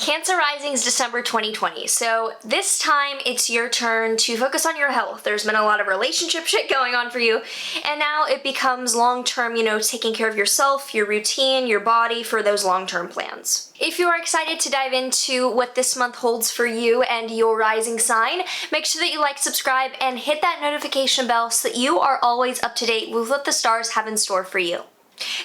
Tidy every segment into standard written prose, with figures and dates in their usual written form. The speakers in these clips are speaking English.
Cancer risings December 2020. So this time it's your turn to focus on your health. There's been a lot of relationship shit going on for you, and now it becomes long-term, taking care of yourself, your routine, your body for those long-term plans. If you are excited to dive into what this month holds for you and your rising sign, make sure that you like, subscribe, and hit that notification bell so that you are always up to date with what the stars have in store for you.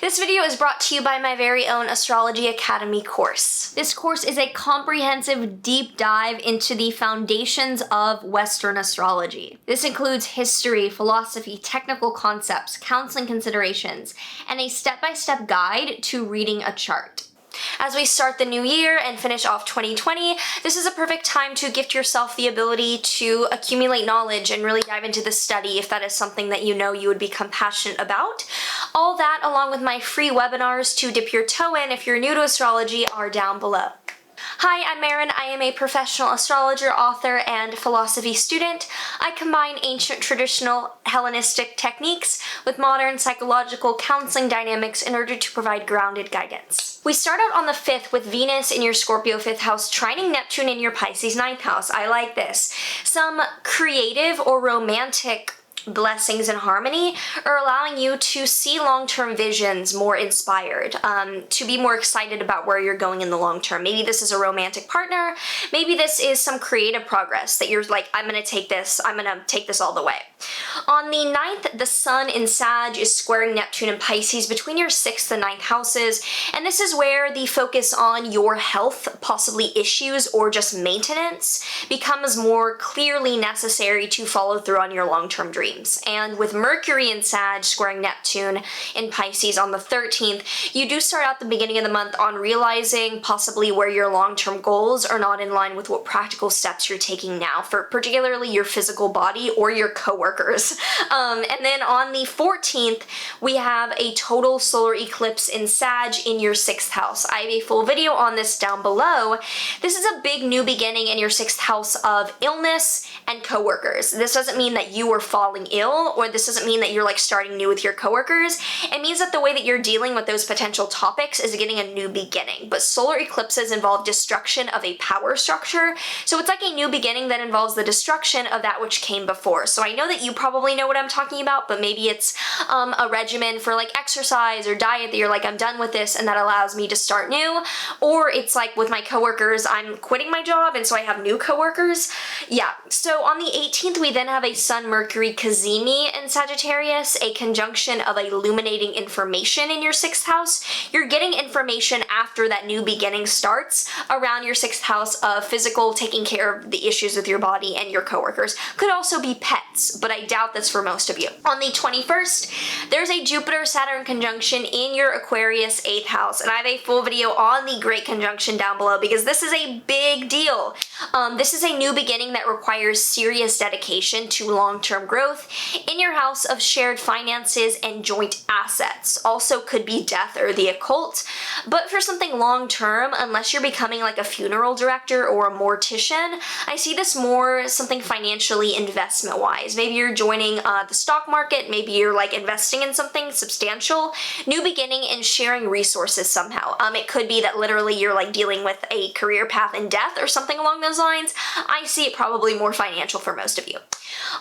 This video is brought to you by my very own Astrology Academy course. This course is a comprehensive deep dive into the foundations of Western astrology. This includes history, philosophy, technical concepts, counseling considerations, and a step-by-step guide to reading a chart. As we start the new year and finish off 2020, this is a perfect time to gift yourself the ability to accumulate knowledge and really dive into the study if that is something that you would become passionate about. All that, along with my free webinars to dip your toe in if you're new to astrology, are down below. Hi, I'm Maren. I am a professional astrologer, author, and philosophy student. I combine ancient traditional Hellenistic techniques with modern psychological counseling dynamics in order to provide grounded guidance. We start out on the 5th with Venus in your Scorpio 5th house trining Neptune in your Pisces 9th house. I like this. Some creative or romantic blessings and harmony are allowing you to see long-term visions more inspired, to be more excited about where you're going in the long term. Maybe this is a romantic partner, maybe this is some creative progress that you're like, I'm gonna take this all the way. On the 9th, the Sun in Sag is squaring Neptune and Pisces between your 6th and 9th houses, and this is where the focus on your health, possibly issues or just maintenance, becomes more clearly necessary to follow through on your long-term dreams. And with Mercury in Sag squaring Neptune in Pisces on the 13th, you do start out the beginning of the month on realizing possibly where your long-term goals are not in line with what practical steps you're taking now for particularly your physical body or your coworkers. And then on the 14th, we have a total solar eclipse in Sag in your 6th house. I have a full video on this down below. This is a big new beginning in your 6th house of illness and coworkers. This doesn't mean that you are falling ill, or this doesn't mean that you're like starting new with your coworkers. It means that the way that you're dealing with those potential topics is getting a new beginning. But solar eclipses involve destruction of a power structure, so it's like a new beginning that involves the destruction of that which came before. So I know that you probably know what I'm talking about, but maybe it's a regimen for like exercise or diet that you're like, I'm done with this and that allows me to start new. Or it's like with my coworkers, I'm quitting my job and so I have new coworkers. Yeah, so on the 18th, we then have a Sun-Mercury cazimi in Sagittarius, a conjunction of illuminating information in your 6th house. You're getting information after that new beginning starts around your 6th house of physical, taking care of the issues with your body and your coworkers. Could also be pets, but I doubt that's for most of you. On the 21st, there's a Jupiter-Saturn conjunction in your Aquarius 8th house, and I have a full video on the Great Conjunction down below because this is a big deal. This is a new beginning that requires serious dedication to long-term growth in your house of shared finances and joint assets. Also could be death or the occult, but for something long-term, unless you're becoming like a funeral director or a mortician, I see this more something financially investment-wise. Maybe you're joining the stock market, maybe you're like investing in something substantial. New beginning and sharing resources somehow. It could be that literally you're like dealing with a career path in death or something along those lines. I see it probably more financial for most of you.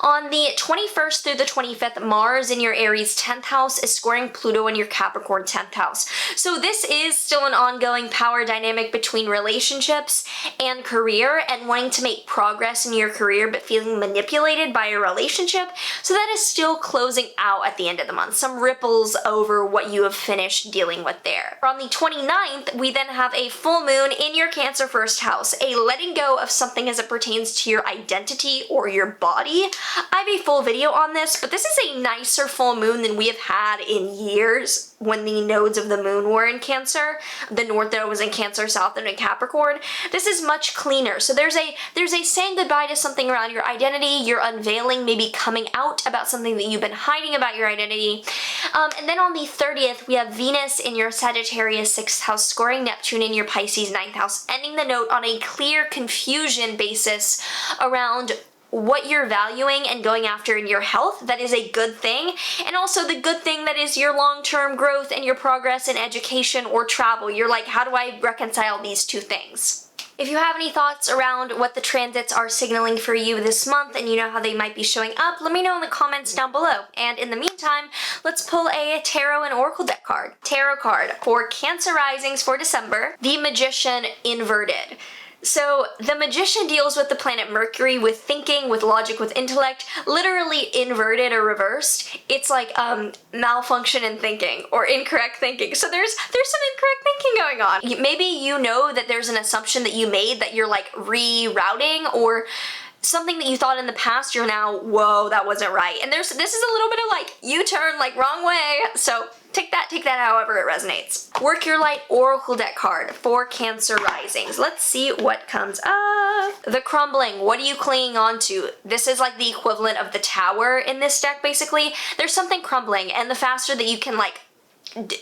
On the 21st through the 25th, Mars in your Aries 10th house is squaring Pluto in your Capricorn 10th house. So this is still an ongoing power dynamic between relationships and career and wanting to make progress in your career but feeling manipulated by a relationship. So that is still closing out at the end of the month. Some ripples over what you have finished dealing with there. On the 29th, we then have a full moon in your Cancer 1st house, a letting go of something as it pertains to your identity or your body. I have a full video on this, but this is a nicer full moon than we have had in years when the nodes of the moon were in Cancer. The North Node was in Cancer, South Node in Capricorn. This is much cleaner. So there's a saying goodbye to something around your identity, you're unveiling, maybe coming out about something that you've been hiding about your identity. And then on the 30th, we have Venus in your Sagittarius 6th house, scoring Neptune in your Pisces 9th house, ending the note on a clear confusion basis around what you're valuing and going after in your health. That is a good thing. And also the good thing that is your long-term growth and your progress in education or travel. You're like, how do I reconcile these two things? If you have any thoughts around what the transits are signaling for you this month and you know how they might be showing up, let me know in the comments down below. And in the meantime, let's pull a tarot and oracle deck card. Tarot card for Cancer risings for December, the Magician inverted. So the Magician deals with the planet Mercury, with thinking, with logic, with intellect, literally inverted or reversed. It's like malfunction in thinking or incorrect thinking. So there's some incorrect thinking going on. Maybe you know that there's an assumption that you made that you're like rerouting, or something that you thought in the past, you're now, whoa, that wasn't right. And this is a little bit of like U-turn, like wrong way. So take that however it resonates. Work Your Light Oracle deck card for Cancer risings. Let's see what comes up. The Crumbling. What are you clinging on to? This is like the equivalent of the Tower in this deck, basically. There's something crumbling, and the faster that you can like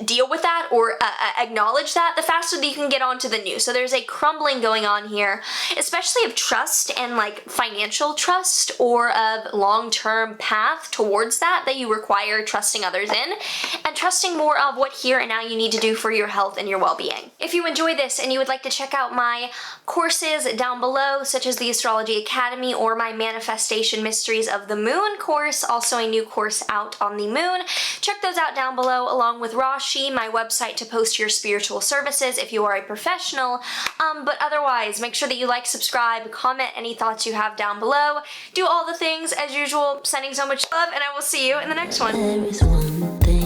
deal with that or acknowledge that, the faster that you can get on to the new. So there's a crumbling going on here, especially of trust and like financial trust, or of long-term path towards that you require trusting others in, and trusting more of what here and now you need to do for your health and your well-being. If you enjoy this and you would like to check out my courses down below, such as the Astrology Academy or my Manifestation Mysteries of the Moon course, also a new course out on the moon, check those out down below, along with Rashi, my website to post your spiritual services if you are a professional. But otherwise, make sure that you like, subscribe, comment any thoughts you have down below. Do all the things as usual, sending so much love, and I will see you in the next one. There is one thing